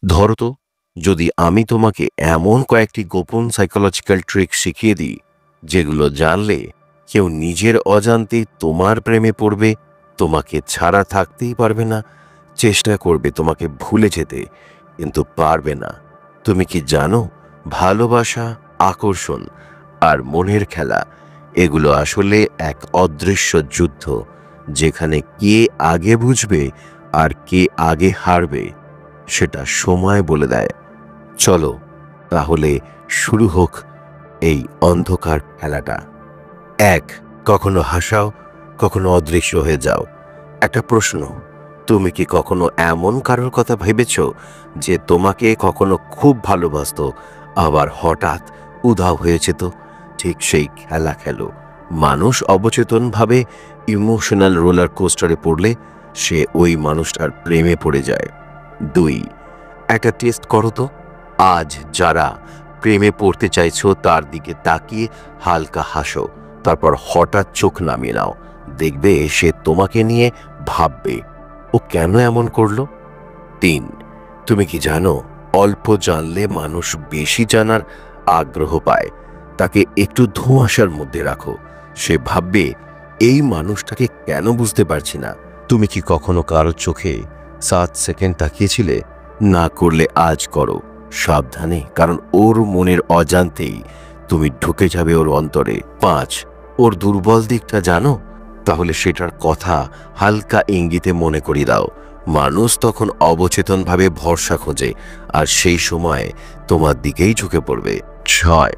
ধরো তো, যদি আমি তোমাকে এমন কয়েকটি গোপন সাইকোলজিক্যাল ট্রিক শিখিয়ে দিই যেগুলো জানলে কেউ নিজের অজান্তেই তোমার প্রেমে পড়বে, তোমাকে ছাড়া থাকতেই পারবে না, চেষ্টা করবে তোমাকে ভুলে যেতে কিন্তু পারবে না। তুমি কি জানো, ভালোবাসা, আকর্ষণ আর মনের খেলা এগুলো আসলে এক অদৃশ্য যুদ্ধ, যেখানে কে আগে বুঝবে আর কে আগে হারবে সেটা সময় বলে দেয়। চলো তাহলে শুরু হোক এই অন্ধকার খেলাটা। এক, কখনো হাসাও, কখনো অদৃশ্য হয়ে যাও। একটা প্রশ্ন, তুমি কি কখনো এমন কারোর কথা ভেবেছ যে তোমাকে কখনো খুব ভালোবাসতো, আবার হঠাৎ উধাও হয়েছে? তো ঠিক সেই খেলা খেলো। মানুষ অবচেতনভাবে ইমোশনাল রোলার কোস্টারে পড়লে সে ওই মানুষটার প্রেমে পড়ে যায়। দুই, একটা টেস্ট করো তো। আজ যারা প্রেমে পড়তে চাইছো তার দিকে তাকিয়ে হালকা হাসো, তারপর হঠাৎ চোখ নামিয়ে নাও। দেখবে সে তোমাকে নিয়ে ভাববে, ও কেন এমন করলো। তিন, তুমি কি জানো, অল্প জানলে মানুষ বেশি জানার আগ্রহ পায়। তাকে একটু ধোঁয়াশার মধ্যে রাখো, সে ভাববে এই মানুষটাকে কেন বুঝতে পারছি না। তুমি কি কখনো কারোর চোখে 7 সেকেন্ড তাকিয়েছিলে? না করলে আজ করো, সাবধানে, কারণ ওর মনের অজান্তেই তুমি ঢুকে যাবে ওর অন্তরে। 5, ওর দুর্বল দিকটা জানো? তাহলে সেটার কথা হালকা ইঙ্গিতে মনে করিয়ে দাও। মানুষ তখন অবচেতনভাবে ভরসা খোঁজে, আর সেই সময় তোমার দিকেই ঝুঁকে পড়বে। 6,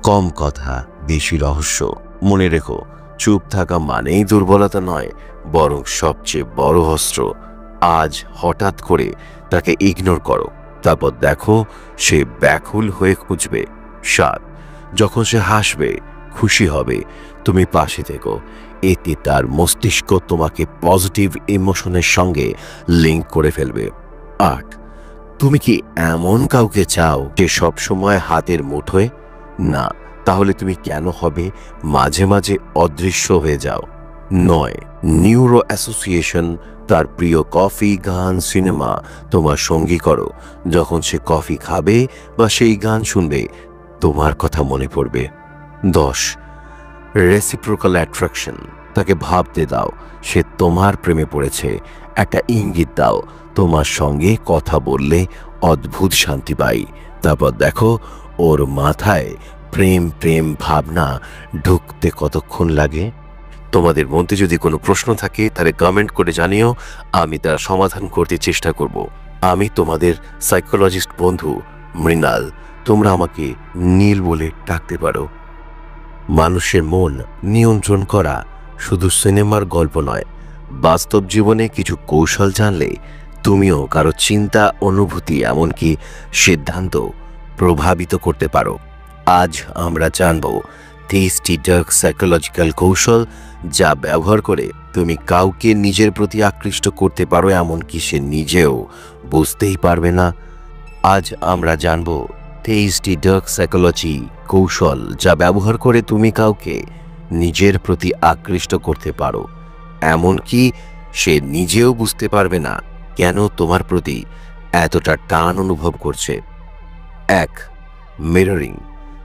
কম কথা, বেশি রহস্য। মনে রেখো, চুপ থাকা মানেই দুর্বলতা নয়, বরং সবচেয়ে বড় অস্ত্র। আজ হঠাৎ করে তাকে ইগনোর করো, তারপর দেখো সে ব্যাকুল হয়ে খুঁজবে। 7, যখন সে হাসবে, খুশি হবে, তুমি পাশে থেকো, এতে তার মস্তিষ্ক তোমাকে পজিটিভ ইমোশনের সঙ্গে লিঙ্ক করে ফেলবে। 8, তুমি কি এমন কাউকে চাও যে সবসময় হাতের মুঠোয়? না, তাহলে তুমি কেন হবে মাঝে মাঝে অদৃশ্য হয়ে যাও। 9, নিউরো অ্যাসোসিয়েশন, তার প্রিয় কফি, গান, সিনেমা তোমার সঙ্গী করো। যখন সে কফি খাবে বা সেই গান শুনবে, তোমার কথা মনে পড়বে। 10, রেসিপ্রোকাল অ্যাট্রাকশন, তাকে ভাবতে দাও সে তোমার প্রেমে পড়েছে। একটা ইঙ্গিত দাও, তোমার সঙ্গে কথা বললে অদ্ভুত শান্তি পাই। তারপর দেখো ওর মাথায় প্রেম প্রেম ভাবনা ঢুকতে কতক্ষণ লাগে। তোমাদের মধ্যে যদি কোনো প্রশ্ন থাকে তাহলে কমেন্ট করে জানিও, আমি তার সমাধান করতে চেষ্টা করব। আমি তোমাদের সাইকোলজিস্ট বন্ধু মৃণাল, তোমরা আমাকে নীল বলে ডাকতে পারো। মানুষের মন নিয়ন্ত্রণ করা শুধু সিনেমার গল্প নয়, বাস্তব জীবনে কিছু কৌশল জানলে তুমিও কারো চিন্তা, অনুভূতি, এমনকি সিদ্ধান্ত প্রভাবিত করতে পারো। আজ আমরা জানব 30টি ডার্ক সাইকোলজিক্যাল কৌশল যা ব্যবহার করে তুমি কাউকে নিজের প্রতি আকৃষ্ট করতে পারো, এমনকি সে নিজেও বুঝতেই পারবে না। আজ আমরা জানব 23টি ডার্ক সাইকোলজি কৌশল যা ব্যবহার করে তুমি কাউকে নিজের প্রতি আকৃষ্ট করতে পারো, এমনকি সে নিজেও বুঝতে পারবে না কেন তোমার প্রতি এতটা টান অনুভব করছে। 1, মিররিং,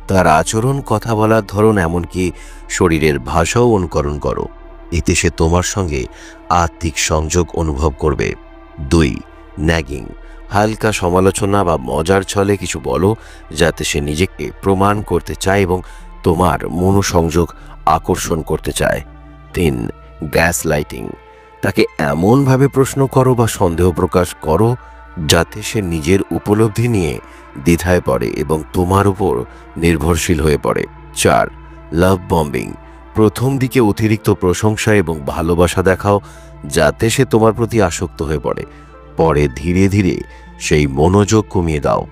তার আচরণ, কথা বলার ধরন, এমনকি শরীরের ভাষাও অনুকরণ করো, এতে সে তোমার সঙ্গে আত্মিক সংযোগ অনুভব করবে। 2, ন্যাগিং, হালকা সমালোচনা বা মজার ছলে কিছু বলো যাতে সে নিজেকে প্রমাণ করতে চায় এবং তোমার মনোসংযোগ আকর্ষণ করতে চায়। 3, গ্যাস লাইটিং, তাকে এমনভাবে প্রশ্ন করো বা সন্দেহ প্রকাশ করো যাতে সে নিজের উপলব্ধি নিয়ে দ্বিধায় পড়ে এবং তোমার উপর নির্ভরশীল হয়ে পড়ে। 4, লাভ বম্বিং, প্রথম দিকে অতিরিক্ত প্রশংসা এবং ভালোবাসা দেখাও যাতে সে তোমার প্রতি আসক্ত হয়ে পড়ে, পরে ধীরে ধীরে সেই মনোযোগ কমিয়ে দাও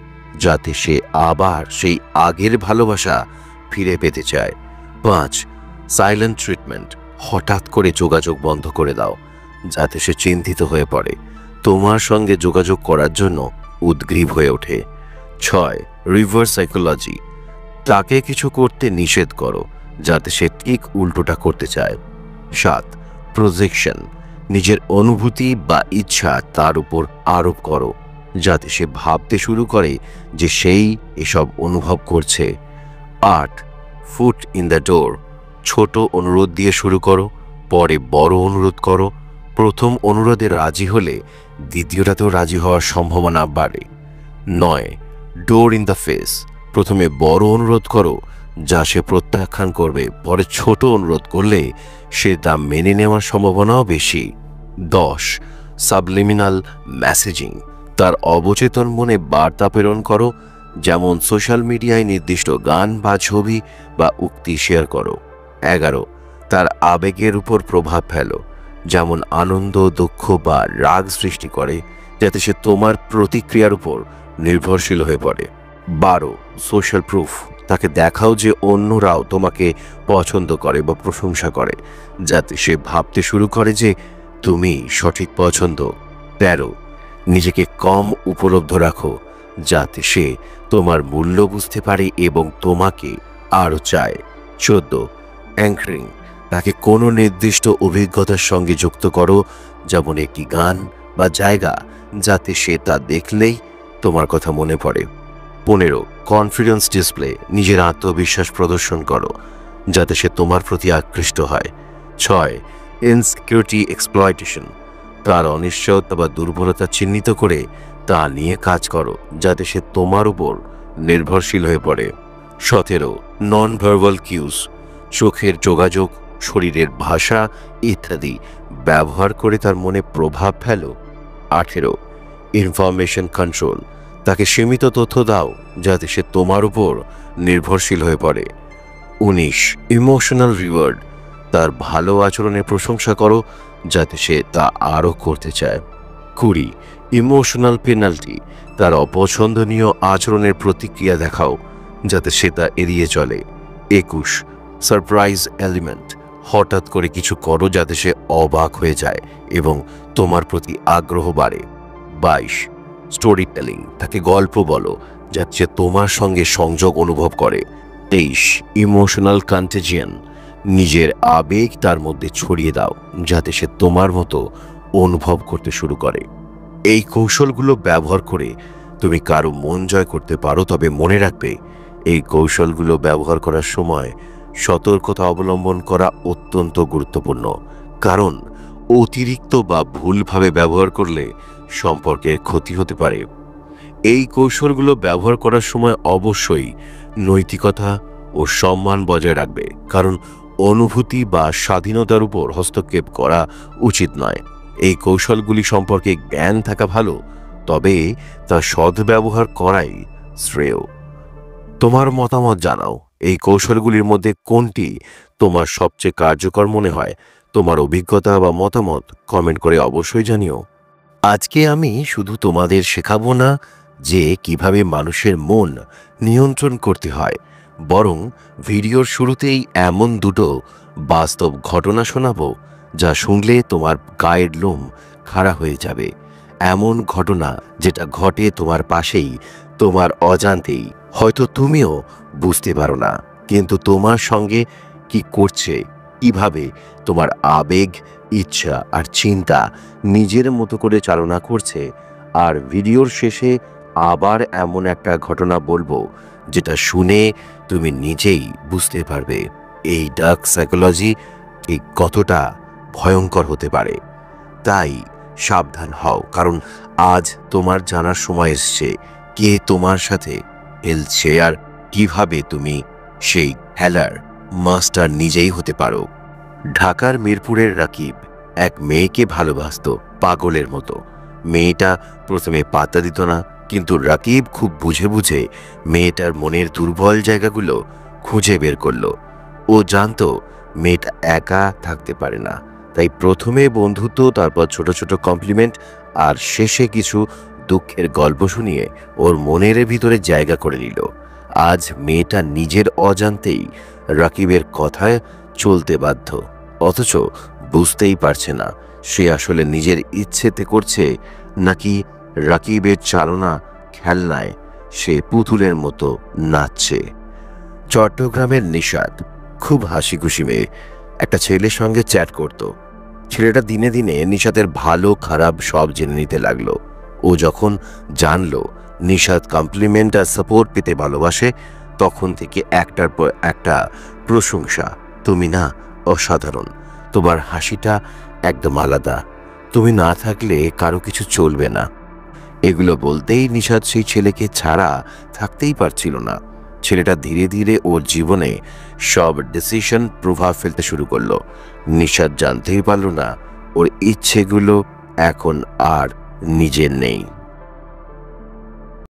যাতে সে আবার সেই আগের ভালোবাসা ফিরে পেতে চায়। 5, সাইলেন্ট ট্রিটমেন্ট, হঠাৎ করে যোগাযোগ বন্ধ করে দাও যাতে সে চিন্তিত হয়ে পড়ে, তোমার সঙ্গে যোগাযোগ করার জন্য উদ্গ্রীব হয়ে ওঠে। 6, রিভার্স সাইকোলজি, তাকে কিছু করতে নিষেধ করো যাতে সে ঠিক উল্টোটা করতে চায়। 7, প্রজেকশন, নিজের অনুভূতি বা ইচ্ছা তার উপর আরোপ করো যাতে সে ভাবতে শুরু করে যে সেই এসব অনুভব করছে। 8. Foot in the door. ছোট অনুরোধ দিয়ে শুরু করো, পরে বড় অনুরোধ করো। প্রথম অনুরোধে রাজি হলে দ্বিতীয়টাতেও রাজি হওয়ার সম্ভাবনা বাড়ে। 9. ডোর ইন দ্য ফেস। প্রথমে বড় অনুরোধ করো যা সে প্রত্যাখ্যান করবে, পরে ছোট অনুরোধ করলে সে তা মেনে নেওয়ার সম্ভাবনাও বেশি। 10. Subliminal messaging. তার অবচেতন মনে বার্তা প্রেরণ করো, যেমন সোশ্যাল মিডিয়ায় নির্দিষ্ট গান বা ছবি বা উক্তি শেয়ার করো। 11. তার আবেগের উপর প্রভাব ফেলো, যেমন আনন্দ, দুঃখ বা রাগ সৃষ্টি করে, যাতে সে তোমার প্রতিক্রিয়ার উপর নির্ভরশীল হয়ে পড়ে। 12. Social proof. তাকে দেখাও যে অন্যরাও তোমাকে পছন্দ করে বা প্রশংসা করে, যাতে সে ভাবতে শুরু করে যে তুমি সঠিক পছন্দ। 13. নিজেকে কম উপলব্ধ রাখো, যাতে সে তোমার মূল্য বুঝতে পারে এবং তোমাকে আরও চায়। 14. অ্যাঙ্করিং। তাকে কোনো নির্দিষ্ট অভিজ্ঞতার সঙ্গে যুক্ত করো, যেমন একটি গান বা জায়গা, যাতে সে তা দেখলেই তোমার কথা মনে পড়ে। 15. Confidence display. নিজের আত্মবিশ্বাস প্রদর্শন করো, যাতে সে তোমার প্রতি আকৃষ্ট হয়। 6. Insecurity exploitation. তার অনিশ্চয়তা বা দুর্বলতা চিহ্নিত করে তা নিয়ে কাজ করো, যাতে সে তোমার উপর নির্ভরশীল হয়ে পড়ে। 17. Non verbal cues. চোখের যোগাযোগ, শরীরের ভাষা ইত্যাদি ব্যবহার করে তার মনে প্রভাব ফেলো। 18. Information control. তাকে সীমিত তথ্য দাও, যাতে সে তোমার উপর নির্ভরশীল হয়ে পড়ে। 19. Emotional reward. তার ভালো আচরণের প্রশংসা করো, যাতে সে তা আরও করতে চায়। 20. Emotional penalty. তার অপছন্দনীয় আচরণের প্রতিক্রিয়া দেখাও, যাতে সে তা এড়িয়ে চলে। 21. Surprise element. হঠাৎ করে কিছু করো যাতে সে অবাক হয়ে যায় এবং তোমার প্রতি আগ্রহ বাড়ে। 22. Story telling. তাকে গল্প বলো, যাতে সে তোমার সঙ্গে সংযোগ অনুভব করে। 23. ইমোশনাল কন্টেজিয়ান। নিজের আবেগ তার মধ্যে ছড়িয়ে দাও, যাতে সে তোমার মতো অনুভব করতে শুরু করে। এই কৌশলগুলো ব্যবহার করে তুমি কারো মন জয় করতে পারো, তবে মনে রাখবে এই কৌশলগুলো ব্যবহার করার সময় সতর্কতা অবলম্বন করা অত্যন্ত গুরুত্বপূর্ণ, কারণ অতিরিক্ত বা ভুলভাবে ব্যবহার করলে সম্পর্কের ক্ষতি হতে পারে। এই কৌশলগুলো ব্যবহার করার সময় অবশ্যই নৈতিকতা ও সম্মান বজায় রাখবে, কারণ অনুভূতি বা স্বাধীনতার উপর হস্তক্ষেপ করা উচিত নয়। এই কৌশলগুলি সম্পর্কে জ্ঞান থাকা ভালো, তবে তা সদ্ব্যবহার করাই শ্রেয়। তোমার মতামত জানাও, এই কৌশলগুলির মধ্যে কোনটি তোমার সবচেয়ে কার্যকর মনে হয়? তোমার অভিজ্ঞতা বা মতামত কমেন্ট করে অবশ্যই জানিও। আজকে আমি শুধু তোমাদের শেখাবো না যে কিভাবে মানুষের মন নিয়ন্ত্রণ করতে হয়, বরং ভিডিওর শুরুতেই এমন দুটো বাস্তব ঘটনা শোনাবো যা শুনলে তোমার গায়ের লোম খাড়া হয়ে যাবে। এমন ঘটনা যেটা ঘটে তোমার পাশেই, তোমার অজান্তেই। হয়তো তুমিও বুঝতে পারো না, কিন্তু তোমার সঙ্গে কি করছে, কিভাবে তোমার আবেগ, ইচ্ছা আর চিন্তা নিজের মতো করে চালনা করছে। আর ভিডিওর শেষে আবার এমন একটা ঘটনা বলবো যেটা শুনে তুমি নিজেই বুঝতে পারবে এই ডার্ক সাইকোলজি ঠিক কতটা ভয়ঙ্কর হতে পারে। তাই সাবধান হও, কারণ আজ তোমার জানার সময় এসছে কে তোমার সাথে খেলছে আর কিভাবে তুমি সেই খেলার মাস্টার নিজেই হতে পারো। ঢাকার মিরপুরের রাকিব এক মেয়েকে ভালোবাসত পাগলের মতো। মেয়েটা প্রথমে পাত্তা দিত না, কিন্তু রাকিব খুব বুঝে বুঝে মেয়েটার মনের দুর্বল জায়গাগুলো খুঁজে বের করলো। ও জানতো মেয়েটা একা থাকতে পারে না, তাই প্রথমে বন্ধুত্ব, তারপর ছোট ছোট কমপ্লিমেন্ট আর শেষে কিছু দুঃখের গল্প শুনিয়ে ওর মনের ভিতরে জায়গা করে নিল। আজ মেয়েটা নিজের অজান্তেই রাকিবের কথায় চলতে বাধ্য, অথচ বুঝতেই পারছে না সে আসলে নিজের ইচ্ছেতে করছে নাকি রাকিবের চালনা খেলনায় সে পুতুলের মতো নাচছে। চট্টগ্রামের নিশাদ খুব হাসি খুশি মেয়ে, একটা ছেলের সঙ্গে চ্যাট করত। ছেলেটা দিনে দিনে নিশাতের ভালো খারাপ সব জেনে নিতে লাগলো। ও যখন জানলো নিশাদ কমপ্লিমেন্ট আর সাপোর্ট পেতে ভালোবাসে, তখন থেকে একটার পর একটা প্রশংসা। তুমি না অসাধারণ, তোমার হাসিটা একদম আলাদা, তুমি না থাকলে কারো কিছু চলবে না। এগুলো বলতেই নিশাদ সেই ছেলেকে ছাড়া থাকতেই পারছিল না। ছেলেটা ধীরে ধীরে ওর জীবনে সব ডিসিশন প্রভাব ফেলতে শুরু করলো। নিশাদ জানতেই পারল না ওর ইচ্ছেগুলো এখন আর নিজের নেই।